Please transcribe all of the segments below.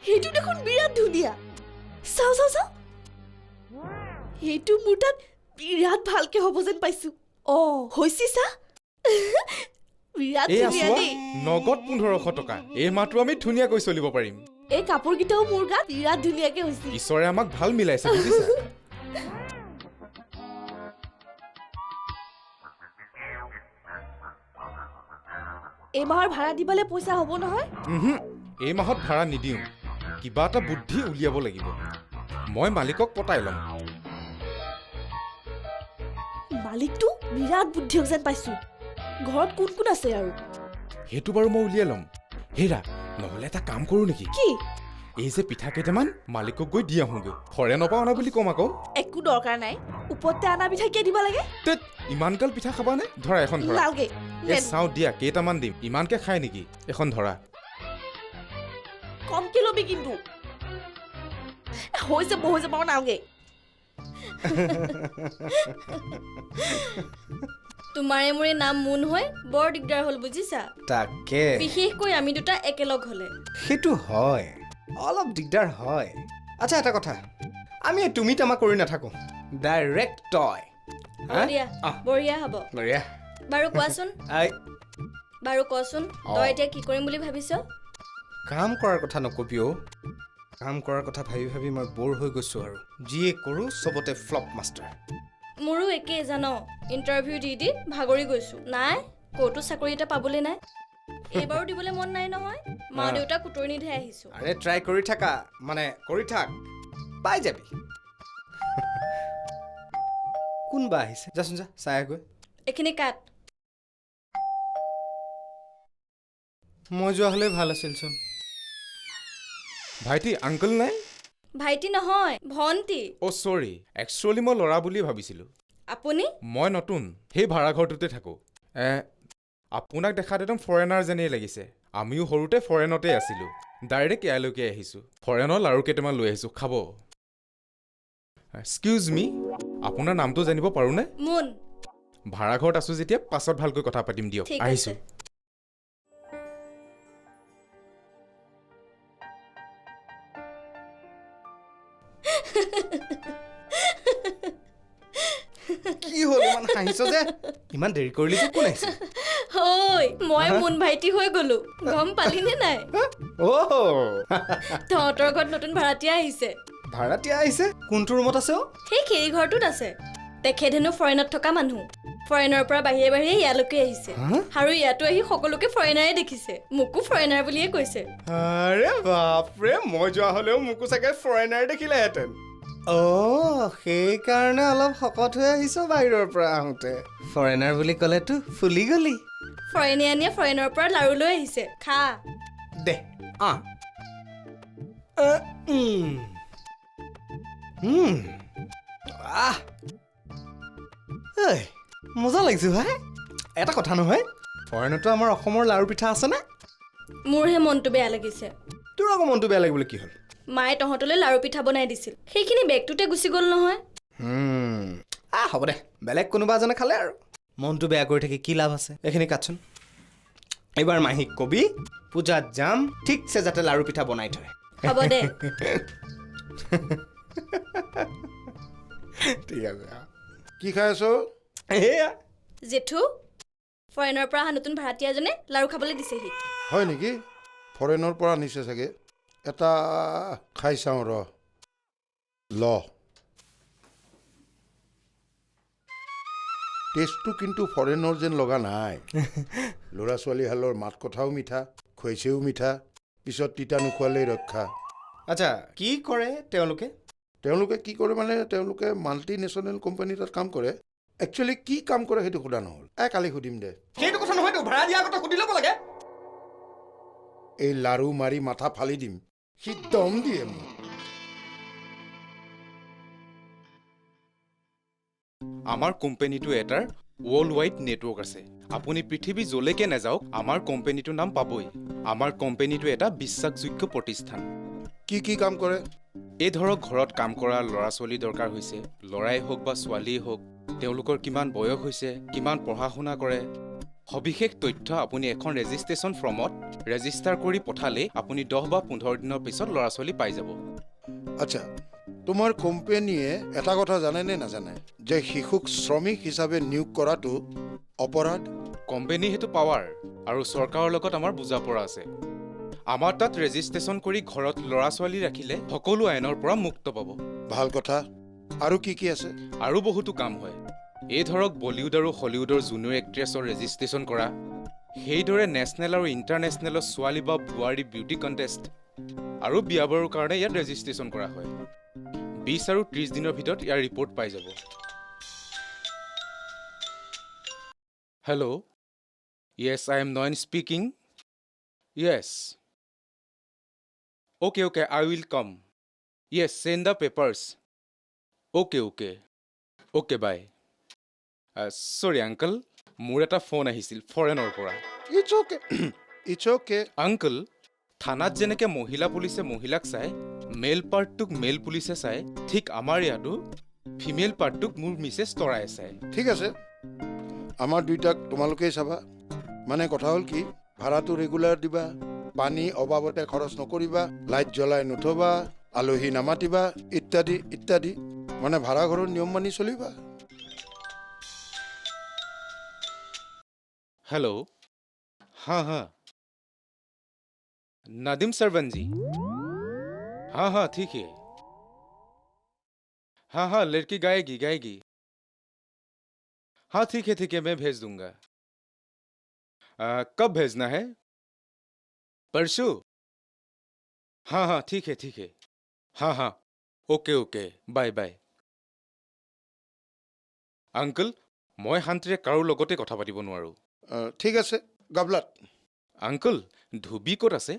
সেইটো দেখোন বিৰাট ধুনীয়া চাও চাও চাও সেইটো মোৰ তাত বিৰাট ভালকে হ'ব যেন পাইছো হৈছে চা বিৰাট ধুনীয়া দেই নগদ 1500 টকা এই মাহটো আমি ধুনীয়াকৈ চলিব পাৰিম এই কাপোৰকেইটাও মোৰ গাত বিৰাট ধুনীয়াকে হৈছে ঈশ্বৰে আমাক ভাল মিলাইছে বুজিছা এই মাহৰ ভাড়া দিবলৈ পইচা হ'ব নহয় এই মাহত ভাড়া নিদিওঁ কিবা এটা বুদ্ধি উলিয়াব লাগিব মই মালিকক পতাই ল'ম মালিকটো বিৰাট বুদ্ধিয়ক যেন পাইছো ঘৰত কোন কোন আছে আৰু সেইটো বাৰু মই উলিয়াই ল'ম হেৰা নহ'লে এটা কাম কৰোঁ নেকি কি এই যে পিঠা কেইটামান মালিকক গৈ দি আহোঁগৈ ফৰেনৰ পৰা অনা বুলি ক'ম আকৌ একো দৰকাৰ নাই ওপৰতে আনা পিঠা কিয় দিব লাগে তেত ইমানগাল পিঠা খাবানে ধৰা এখন ধৰা নালগে এই চাওঁ দিয়া কেইটামান দিম ইমানকে খায় নেকি এখন ধৰা কমকে ল'বি কিন্তু হৈ যাব নালগে তোমাৰে মোৰে নাম মুন হৈ বৰ দিগদাৰ হ'ল বুজিছা তাকে বিশেষকৈ আমি দুটা একেলগ হ'লে সেইটো হয় অলপ দিগদাৰ হয় আচ্ছা এটা কথা আমি তুমি তামা কৰি নাথাকো ডাইৰেক্ট তই দিয়া বঢ়িয়া হ'ব বঢ়িয়া বাৰু কোৱাচোন আই বাৰু কচোন তই এতিয়া কি কৰিম বুলি ভাবিছ কাম কৰাৰ কথা নকবি অ' কাম কৰাৰ কথা ভাবি ভাবি মই বৰ হৈ গৈছোঁ আৰু যিয়ে কৰোঁ চবতে ফ্লপ মাষ্টাৰ মোৰো একেই জান ইণ্টাৰভিউ দি ভাগৰি গৈছোঁ নাই ক'তো চাকৰি এটা পাবলৈ নাই এইবাৰো দিবলৈ মন নাই নহয় মা দেউতা কুটৰি নিধে আহিছোঁ আৰে ট্ৰাই কৰি থাকা মানে কৰি থাক পাই যাবি কোনবা আহিছে যাচোন যা চাই গৈ এইখিনি কাট মই যোৱা হ'লে ভাল আছিলচোন ভাইটি আংকল নাই ভাইটি নহয় ভণ্টি অ' চৰি একচুৱেলি মই ল'ৰা বুলি ভাবিছিলোঁ আপুনি মই নতুন সেই ভাড়াঘৰটোতে থাকোঁ আপোনাক দেখাত একদম ফৰেনাৰ যেনেই লাগিছে আমিও সৰুতে ফৰেনতে আছিলোঁ ডাইৰেক্ট ইয়ালৈকে আহিছোঁ ফৰেনৰ লাৰু কেইটামান লৈ আহিছোঁ খাব এক্সকিউজ মি আপোনাৰ নামটো জানিব পাৰোঁনে মুন ভাড়াঘৰত আছোঁ যেতিয়া পাছত ভালকৈ কথা পাতিম দিয়ক ঠিক আহিছোঁ আছে কি হ'ল ইমান হাঁহিছ যে ইমান দেৰি কৰিলি যে কোন আহিছে হৈ মই মুন ভাইটি হৈ গ'লো গম পালিনে নাই তহঁতৰ ঘৰত নতুন ভাড়াতীয়া আহিছে ভাড়াতীয়া আহিছে কোনটো ৰুমত আছে অ' সেই খেৰী ঘৰটোত আছে তেখেত হেনো ফৰেনত থকা মানুহ ফৰেনৰ পৰা বাহিৰে বাহিৰে ইয়ালৈকে আহিছে আৰু ইয়াতো আহি সকলোকে ফৰেনাৰে দেখিছে মোকো ফৰেনাৰ বুলিয়ে কৈছে আৰে বাপৰে মই যোৱা হ'লেও মোকো চাগে ফৰেনাৰ দেখিলেহেঁতেন অ' সেইকাৰণে অলপ শকত হৈ আহিছ বাহিৰৰ পৰা আহোঁতে ফৰেনাৰ বুলি ক'লেতো ফুলি গলি ফৰেনীয়ানীয়ে ফৰেনৰ পৰা লাৰু লৈ আহিছে খা দে মজা লাগিছে ভাই এটা কথা নহয় ফৰেনতো আমাৰ অসমৰ লাৰু পিঠা আছেনে মোৰহে মনটো বেয়া লাগিছে তোৰ আকৌ মনটো বেয়া লাগিবলৈ কি হ'ল মায়ে তহঁতলৈ লাৰু পিঠা বনাই দিছিল সেইখিনি বেগটোতে গুচি গ'ল নহয় হ'ব দে বেলেগ কোনোবা এজনে খালে আৰু মনটো বেয়া কৰি থাকি কি লাভ আছে এইখিনি কাটচোন এইবাৰ মাহীক কবি পূজাত যাম ঠিকছে যাতে লাৰু পিঠা বনাই থয় হ'ব দে ঠিক আছে কি খাই আছ এয়া জেঠু ফৰেনৰ পৰা অহা নতুন ভাড়াতীয়াজনে লাৰু খাবলৈ দিছেহি হয় নেকি ফৰেনৰ পৰা আনিছে চাগে এটা খাই চাওঁ ল টেষ্টটো কিন্তু ফৰেনৰ যেন লগা নাই ল'ৰা ছোৱালীহালৰ মাত কথাও মিঠা খুৱাইছেও মিঠা পিছত তিতা নোখোৱালেই ৰক্ষা আচ্ছা কি কৰে তেওঁলোকে কি কৰে মানে তেওঁলোকে মাল্টি নেশ্যনেল কোম্পানী তাত কাম কৰে একচুৱেলি কি কাম কৰে সেইটো সোধা নহ'ল কালি সুধিম দে সেইটো কথা নহয়তো ভাড়া দিয়া কথা সুধি ল'ব লাগে এই লাৰু মাৰি মাথা ফালি দিম সি দম দিয়ে মোক আমাৰ কোম্পানীটো এটাৰ ৱৰ্ল্ড ৱাইড নেটৱৰ্ক আছে আপুনি পৃথিৱী যলৈকে নাযাওক আমাৰ কোম্পানীটোৰ নাম পাবই আমাৰ কোম্পানীটো এটা বিশ্বাসযোগ্য প্ৰতিষ্ঠান কি কি কাম কৰে এই ধৰক ঘৰত কাম কৰা ল'ৰা ছোৱালী দৰকাৰ হৈছে ল'ৰাই হওক বা ছোৱালীয়ে হওক তেওঁলোকৰ কিমান বয়স হৈছে কিমান পঢ়া শুনা কৰে সবিশেষ তথ্য আপুনি এখন ৰেজিষ্ট্ৰেশ্যন ফৰ্মত ৰেজিষ্টাৰ কৰি পঠালে আপুনি 10 বা 15 দিনৰ পিছত ল'ৰা ছোৱালী পাই যাব। আচ্ছা, তোমাৰ কোম্পানীয়ে এটা কথা জানে নে নাজানে যে শিশুক শ্ৰমিক হিচাপে নিয়োগ কৰাটো অপৰাধ? কোম্পানী সেইটো পাৱাৰ আৰু চৰকাৰৰ লগত আমাৰ বুজাপৰা আছে। আমাৰ তাত ৰেজিষ্ট্ৰেশ্যন কৰি ঘৰত ল'ৰা ছোৱালী ৰাখিলে সকলো আইনৰ পৰা মুক্ত পাব। ভাল কথা। আৰু কি কি আছে? আৰু বহুতো কাম হয়। এই ধৰক বলিউড আৰু হলিউডৰ জুনিয়ৰ এক্ট্ৰেছৰ ৰেজিষ্ট্ৰেশ্যন কৰা, সেইদৰে নেশ্যনেল আৰু ইণ্টাৰনেশ্যনেলৰ ছোৱালী বা বোৱাৰী বিউটি কণ্টেষ্ট আৰু বিয়া বাৰুৰ কাৰণে ইয়াত ৰেজিষ্ট্ৰেশ্যন কৰা হয়। 20 আৰু 30 দিনৰ ভিতৰত ইয়াৰ ৰিপৰ্ট পাই যাব। Hello', yes I am Nayan speaking. Yes, okay okay I will come. Yes, send the papers. Okay okay okay bye. Sorry uncle, মোৰ এটা ফোন আহিছিল ফৰেনৰ পৰা। It's okay it's okay. Uncle, থানাত যেনেকে মহিলা পুলিচে মহিলাক চাই, মেল পাৰ্টটোক মেল পুলিচে চাই, ঠিক আমাৰ ইয়াতো ফিমেল পাৰ্টটোক মোৰ মিছেছ তৰাই চাই। ঠিক আছে, আমাৰ দুইটাক তোমালোকেই চাবা। মানে কথা হ'ল কি, ভাড়াটো ৰেগুলাৰ দিবা, পানী অবাবতে খৰচ নকৰিবা, লাইট জ্বলাই নথবা, আলহী নামাতিবা, ইত্যাদি ইত্যাদি। মানে ভাড়া ঘৰৰ নিয়ম মানি চলিবা। हेलो, हाँ हाँ, नादिम सरवन जी। हाँ हाँ ठीक है। हाँ हाँ, लड़की गाएगी गाएगी। हाँ ठीक है, मैं भेज दूंगा। कब भेजना है? परसों? हाँ हाँ ठीक है। हाँ हाँ, okay okay, bye bye. Uncle, মই শান্তিৰে কাৰো লগতে কথা পাতিব নোৱাৰোঁ। ঠিক আছে, গাবলাত। আংকল, ধুবি ক'ত আছে?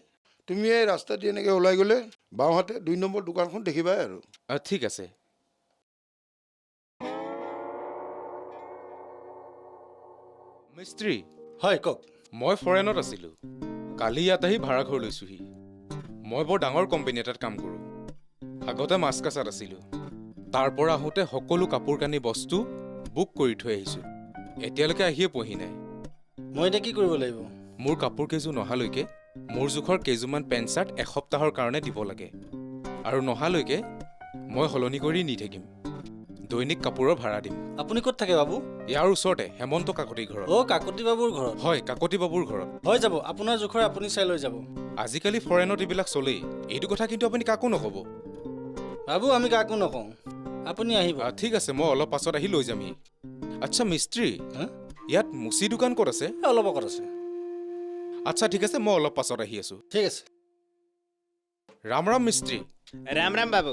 তুমি এই ৰাস্তা দি এনেকৈ ওলাই গ'লে বাওঁহাতে 2 নম্বৰ দোকানখন দেখিবাই আৰু। ঠিক আছে। মিস্ত্ৰী, হয় কওক। মই ফৰেনত আছিলোঁ। কালি ইয়াত আহি ভাড়া ঘৰ লৈছোহি। মই বৰ ডাঙৰ কোম্পানী এটাত কাম কৰোঁ। আগতে মাছকাছাত আছিলোঁ। তাৰ পৰা আহোঁতে সকলো কাপোৰ কানি বস্তু বুক কৰি থৈ আহিছোঁ। এতিয়ালৈকে আহিয়ে পোৱাহি নাই। মই এতিয়া কি কৰিব লাগিব? মোৰ কাপোৰ কেইযোৰ নহালৈকে মোৰ জোখৰ কেইযোৰমান পেণ্ট চাৰ্ট এসপ্তাহৰ কাৰণে দিব লাগে। আৰু নহালৈকে মই সলনি কৰি নি থাকিম। দৈনিক কাপোৰৰ ভাড়া দিম। আপুনি ক'ত থাকে বাবু? ইয়াৰ ওচৰতে হেমন্ত কাকতিৰ ঘৰত। অ' কাকতি বাবুৰ ঘৰত? হয়, কাকতি বাবুৰ ঘৰত। হৈ যাব, আপোনাৰ জোখৰ আপুনি চাই লৈ যাব। আজিকালি ফৰেনত এইবিলাক চলেই। এইটো কথা কিন্তু আপুনি কাকো নক'ব। বাবু, আমি কাকো নকওঁ, আপুনি আহিব। ঠিক আছে, মই অলপ পাছত আহি লৈ যামহি। আচ্ছা মিস্ত্ৰী, হা? ইয়াত মুচি দোকান ক'ত আছে? অলপ আগত আছে। আচ্ছা ঠিক আছে, মই অলপ পাছত আহি আছোঁ। ঠিক আছে। ৰাম ৰাম মিস্ত্ৰী। ৰাম ৰাম বাবু।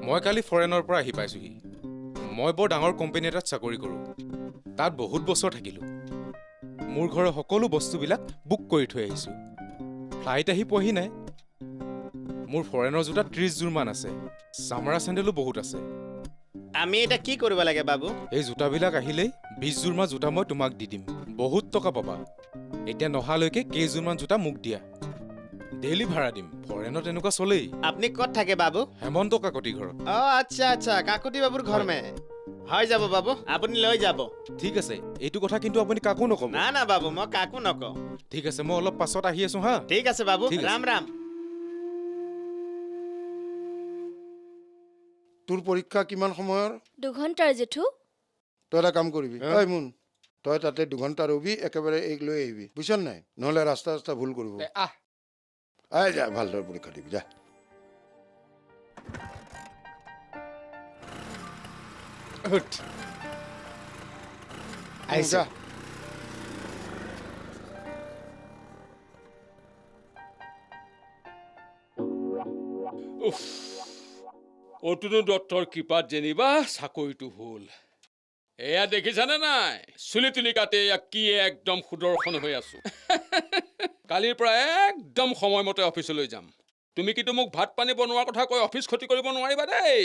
মই কালি ফৰেনৰ পৰা আহি পাইছোঁহি। মই বৰ ডাঙৰ কোম্পানী এটাত চাকৰি কৰোঁ। তাত বহুত বছৰ থাকিলোঁ। মোৰ ঘৰৰ সকলো বস্তুবিলাক বুক কৰি থৈ আহিছোঁ। ফ্লাইট আহি পোৱাহি নাই। মোৰ ফৰেনৰ জোতা 30 যোৰমান আছে। চামৰা চেণ্ডেলো বহুত আছে। আমি এতিয়া কি কৰিব লাগে বাবু? এই জোতাবিলাক আহিলেই 20 যোৰমান জোতা মই তোমাক দি দিম। বহুত টকা পাবা। এতিয়া নহালৈকে কেইযোৰমান জোতা মোক দিয়া। ডেইলি ভাড়া দিম। ফৰেনত এনেকুৱা চলেই। আপুনি ক'ত থাকে বাবু? হেমন্ত কাকতি ঘৰত। আচ্ছা আচ্ছা, কাকতি বাবুৰ ঘৰ মে হৈ যাব বাবু, আপুনি লৈ যাব। ঠিক আছে, এইটো কথা কিন্তু আপুনি কাকো নক'ব। না না বাবু, মই কাকো নকওঁ। ঠিক আছে, মই অলপ পাছত আহি আছোঁ হা। ঠিক আছে বাবু, ঠিক আছে। ৰাম ৰাম। তোৰ পৰীক্ষা কিমান সময়ৰ? 2 ঘণ্টাৰ জেঠু। তই এটা কাম কৰিবি, ঐ মুন, তই তাতে 2 ঘণ্টা ৰবি, একেবাৰে এইক লৈ আহিবি, বুজিছ নাই? নহ'লে ৰাস্তা ভুল কৰিব। আহ যা, ভালদৰে পৰীক্ষা দিবি যা। যা। অতুনু দত্তৰ কৃপাত যেনিবা চাকৰিটো হ'ল। এয়া দেখিছানে নাই? চুলি তুলি কাটি কি একদম সুদৰ্শন হৈ আছো। কালিৰ পৰা একদম সময়মতে অফিচলৈ যাম। তুমি কিন্তু মোক ভাত পানী বনোৱাৰ কথা কৈ অফিচ ক্ষতি কৰিব নোৱাৰিবা দেই।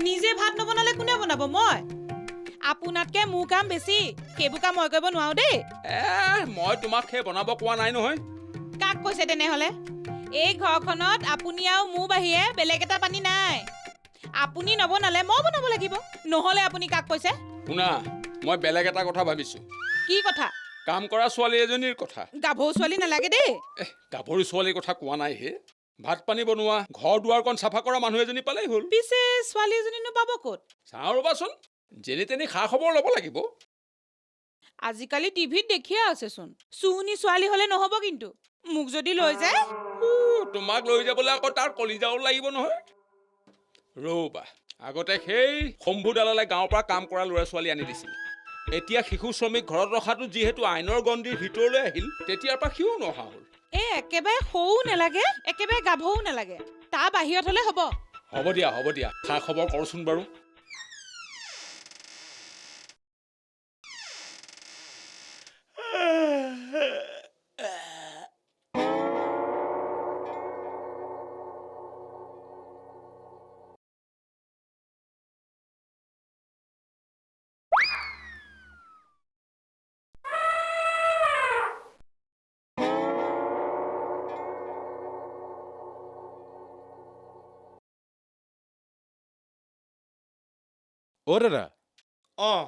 নিজে ভাত নবনালে কোনে বনাব? মই আপোনাতকে মোৰ কাম বেছি, সেইবোৰ কাম মই কৰিব নোৱাৰো দেই। মই তোমাক সেই বনাব কোৱা নাই নহয়। কাক কৈছে তেনেহলে? এই ঘৰখনত আপুনি আৰু মোৰ বাহিৰে বেলেগ এটা পানী নাই। আপুনি নবনালে মই বনাব লাগিব, নহলে আপুনি কাক কৈছে? শুনা, মই বেলেগ এটা কথা ভাবিছো। কি কথা? কাম কৰা ছোৱালী এজনীৰ কথা। গাভৰু ছোৱালী নালাগে দেই। গাভৰু ছোৱালীৰ কথা কোৱা নাই হে। ভাত পানী বনোৱা, ঘৰ দুৱাৰকণ চাফা কৰা মানুহ এজনী পালেই হ'ল। পিছে ছোৱালী এজনীনো পাব ক'ত? চাওঁ ৰ'বাচোন, যেনি তেনি খা খবৰ ল'ব লাগিব। আজিকালি টিভিত দেখিয়ে আছেচোন। চুনি ছোৱালী হ'লে নহ'ব কিন্তু। মোক যদি লৈ যায়। তোমাক লৈ যাবলৈ আকৌ তাৰ কলিজাও লাগিব নহয়। ৰ'বা, আগতে সেই শম্ভু দালালে গাঁৱৰ পৰা কাম কৰা ল'ৰা ছোৱালী আনি দিছিল। এতিয়া শিশু শ্ৰমিক ঘৰত ৰখাটো যিহেতু আইনৰ গণ্ডিৰ ভিতৰলৈ আহিল, তেতিয়াৰ পৰা সিও নহা হ'ল। একেবাৰে সৰু নালাগে, একেবাৰে গাভৰু নালাগে। তাৰ বাহিৰত হ'লে হ'ব। হ'ব দিয়া, খা খবৰ কৰচোন বাৰু। অ' দাদা, অঁ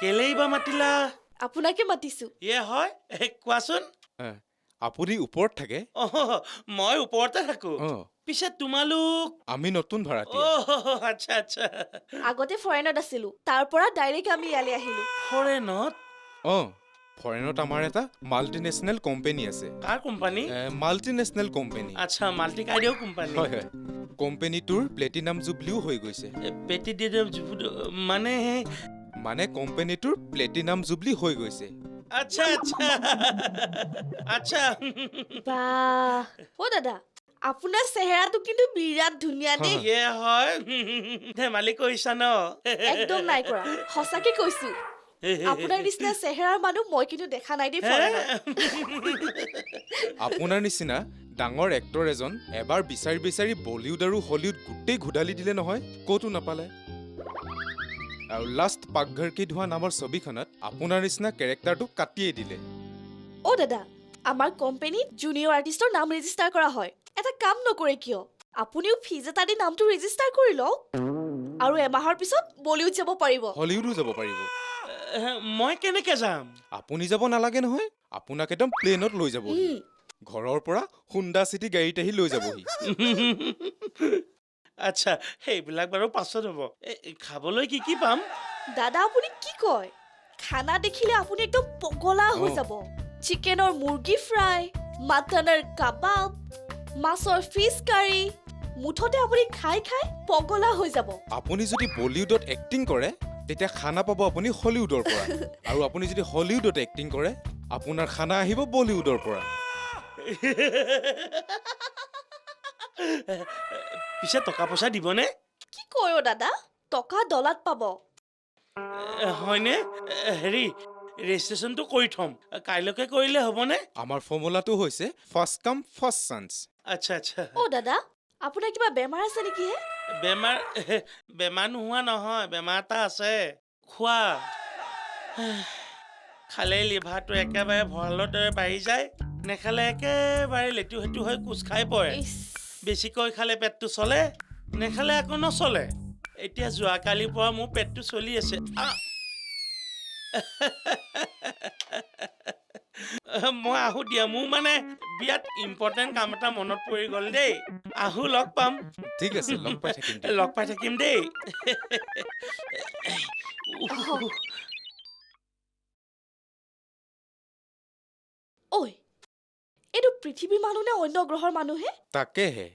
কেলেই বা মাতিলা? আপোনাকে মাতিছো। হয় কোৱাচোন। আপুনি ওপৰত থাকে? মই ওপৰতে থাকো। অঁ, পিছে তোমালোক? আমি নতুন ভাড়াতীয়া। আচ্ছা আচ্ছা। আগতে ফৰেনত আছিলো, তাৰ পৰা ডাইৰেক্ট আমি ইয়ালৈ আহিলো। ফৰেনত? অঁ, ফৰেনত আমাৰ এটা মাল্টিনেশ্যনেল কোম্পানী আছে। কাৰ কোম্পানী? Multinational company. আচ্ছা, মাল্টি কাৰ্ডিঅ' কোম্পানী। হয়। কোম্পানীটোৰ প্লেটিনাম জুবলিও হৈ গৈছে। মানে কোম্পানীটোৰ প্লেটিনাম জুবলি হৈ গৈছে। আচ্ছা আচ্ছা আচ্ছা। বাহ, অ' দাদা, আপোনাৰ চেহেৰাটো কিন্তু বিৰাট ধুনীয়া দেই। হয় ধেমালি কৰিছা ন? একদম নাই কৰা, সঁচাকে কৈছো। আপোনাৰ নিচিনা চেহেৰাৰ মানুহ মই কিন্তু দেখা নাই দেই ফৰেনত। আপোনাৰ নিচিনা ডাঙৰ এক্টৰ এজন এবাৰ বিচাৰি বিচাৰি বলিউড আৰু হলিউড গোটেই ঘোদালি দিলে নহয়, ক'তো নাপালে। আৰু লাষ্ট পাকঘৰ কি ধোৱা নামৰ ছবিখনত আপোনাৰ নিচিনা কেৰেক্টাৰটো কাটিয়ে দিলে। অ' দাদা, আমাৰ কোম্পানীত জুনিয়ৰ আৰ্টিষ্টৰ নাম ৰেজিষ্টাৰ কৰা হয়। এটা কাম নকৰে কিয়? আপুনিও ফিজ এটা দি নামটো ৰেজিষ্টাৰ কৰি লওক, আৰু এমাহৰ পিছত বলিউড যাব পাৰিব। হলিউডো যাব পাৰিব। মই কেনেকে যাম? আপুনি যাব নালাগে নহয়, আপোনাক একদম প্লেনত লৈ যাব। ঘৰৰ পৰা হুণ্ডা চিটি গাড়ীত আহি লৈ যাবহি। আচ্ছা, সেইবিলাক বাৰু পাছত হ'ব। খাবলৈ কি কি পাম? দাদা, আপুনি কি কয়? খানা দেখিলে আপুনি একদম পগলা হৈ যাব। চিকেনৰ মুৰ্গী ফ্ৰাই, মাটনৰ কাবাব, মাছৰ ফিছ কাৰী, মুঠতে আপুনি খাই খাই পগলা হৈ যাব। আপুনি যদি বলিউডত এক্টিং কৰে, তেতিয়া খানা পাব আপুনি হলিউডৰ পৰা। আৰু আপুনি যদি হলিউডত এক্টিং কৰে, আপোনাৰ খানা আহিব বলিউডৰ পৰা। পিছে টকা পইচা দিবনে? কি কয় অ' দাদা? টকা ডলাত পাব। হয়নে? হেৰি, ৰেজিষ্ট্ৰেশ্যনটো কৰি থ'ম। কাইলৈকে কৰিলে হ'বনে? আমাৰ ফৰ্মুলাটো হৈছে ফাৰ্ষ্ট কাম ফাৰ্ষ্ট চান্স। আচ্ছা আচ্ছা। অ' দাদা, আপোনাৰ কিবা বেমাৰ আছে নেকি হে? বেমাৰ নোহোৱা নহয়, বেমাৰ এটা আছে। খোৱা খালে লিভাৰটো একেবাৰে ভঁৰালৰ দৰে বাঢ়ি যায়, নেখালে একেবাৰে লেটু সেটু হৈ কোচ খাই পৰে। বেছিকৈ খালে পেটটো চলে, নেখালে আকৌ নচলে। এতিয়া যোৱাকালিৰ পৰা মোৰ পেটটো চলি আছে। মই আহোঁ দিয়া, মোৰ মানে বিৰাট ইম্পৰ্টেণ্ট কাম এটা মনত পৰি গ'ল দেই। আহোঁ, লগ পাম। ঠিক আছে, লগ পাই থাকিম। লগ পাই থাকিম দেই। ঐ, এইটো পৃথিৱীৰ মানুহ নে অন্য গ্ৰহৰ মানুহে? তাকেহে।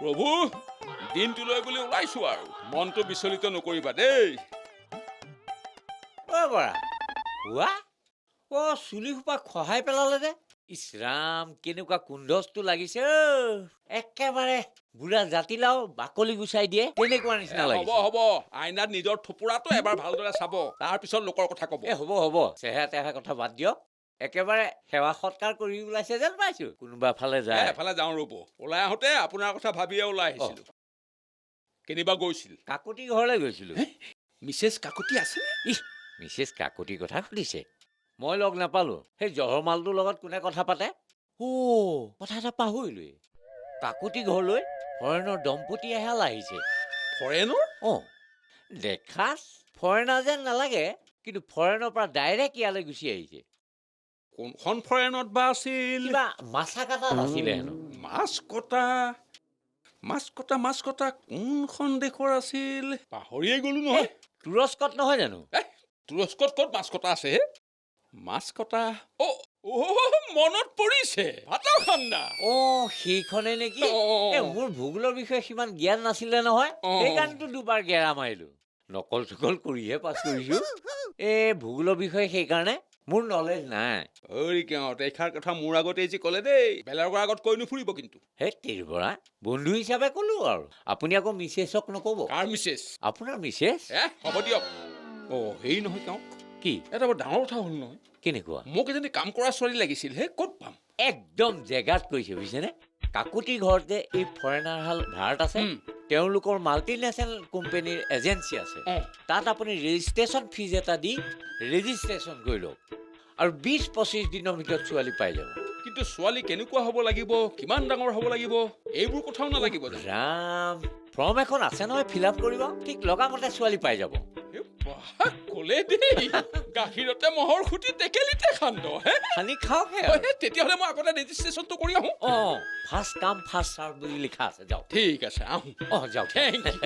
প্ৰভু, দিনটোলৈ বুলি ওলাইছো আৰু মনটো বিচলিত নকৰিবা দেই। চুলি সোপা খহাই পেলালে যে। ইছৰাম, কেনেকুৱা কুণ্ডচটো লাগিছে। একেবাৰে বুঢ়া জাতিলাও বাকলি গুচাই দিয়ে তেনেকুৱা নিচিনা লাগিছে। হ'ব, আইনাত নিজৰ থুপুৰাটো এবাৰ ভালদৰে চাব, তাৰপিছত লোকৰ কথা ক'ব। হ'ব, চেহেৰা তেহেৰা কথা বাদ দিয়ক। একেবাৰে সেৱা সৎকাৰ কৰি ওলাইছে যেন পাইছো। কোনোবা ফালে যায়। এফালে যাওঁ ৰ'ব। ওলাই আহোঁতে আপোনাৰ কথা ভাবিয়ে ওলাই আহিছিলো। কেনিবা গৈছিল কাকতি ঘৰলৈ গৈছিলোঁ। মিছেছ কাকতি আছেনে? ইহ, মিছেছ কাকতিৰ কথা সুধিছে। মই লগ নাপালোঁ। সেই জহৰমালটোৰ লগত কোনে কথা পাতে? কথা এটা পাহৰিলোৱে। কাকতি ঘৰলৈ ফৰেনৰ দম্পতী এহাল আহিছে। ফৰেনৰ? দেখাত ফৰেনাৰ যেন নালাগে, কিন্তু ফৰেনৰ পৰা ডাইৰেক্ট ইয়ালৈ গুচি আহিছে। কোনখন ফৰেনত বা আছিল? কিবা মাছা কাটাত আছিলে হেনো। মাছ কটা কোনখন দেশৰ আছিল? পাহৰিয়ে গ'লো নহয়। তুৰস্কত নহয় জানো? তুৰস্কত ক'ত মাছ কটা আছে হে? মাছ কটা মনত পৰিছে, ভাতৰ খান্দা। সেইখনে নেকি? অ'। মোৰ ভূগোলৰ বিষয়ে সিমান জ্ঞান নাছিলে নহয়, সেইকাৰণেতো দুবাৰ গেৰা মাৰিলোঁ। নকল চকল কৰিহে পাছ কৰিছোঁ। ভূগোলৰ বিষয়ে সেইকাৰণে মোৰ নলেজ নাই। এইষাৰ কথা মোৰ আগতে যে ক'লে দেই, বেলেগৰ আগত কৈ নুফুৰিব কিন্তু। সেই তেৰিবৰা বন্ধু হিচাপে ক'লো আৰু। আপুনি আকৌ মিছেছক নক'ব। কাৰ মিছেছ? আপোনাৰ মিছেছ? হ'ব দিয়ক। হেৰি নহয় তেওঁ কি এটা বৰ ডাঙৰ কথা হ'ল নহয়। কেনেকুৱা? মোক এজনী কাম কৰা ছোৱালী লাগিছিল হে, ক'ত পাম? একদম জেগাত কৈছে বুজিছেনে? কাকুতি ঘৰত যে এই ফৰেনাৰ হাল ভাৰত আছে, তেওঁলোকৰ মাল্টিনেশ্যনেল কোম্পানীৰ এজেঞ্চি আছে। তাত আপুনি ৰেজিষ্ট্ৰেশ্যন ফিজ এটা দি ৰেজিষ্ট্ৰেশ্যন কৰি লওক, আৰু 20-25 দিনৰ ভিতৰত ছোৱালী পাই যাব। কিন্তু ছোৱালী কেনেকুৱা হ'ব লাগিব, কিমান ডাঙৰ হ'ব লাগিব, এইবোৰ কথাও নালাগিব জানো? ৰাম, ফৰ্ম এখন আছে নহয়, ফিল আপ কৰিব, ঠিক লগামতে ছোৱালী পাই যাব। ক'লে দেই, গাখীৰতে মহৰ খুটি টেকেলিতে সান্দ। সানি খাওক। তেতিয়াহ'লে মই আগতে ৰেজিষ্ট্ৰেশ্যনটো কৰি আহোঁ। ফাৰ্ষ্ট কাম ফাৰ্ষ্ট চাৰ্ভ বুলি লিখা আছে। যাওক। ঠিক আছে, আহোঁ। যাওক। Thank U.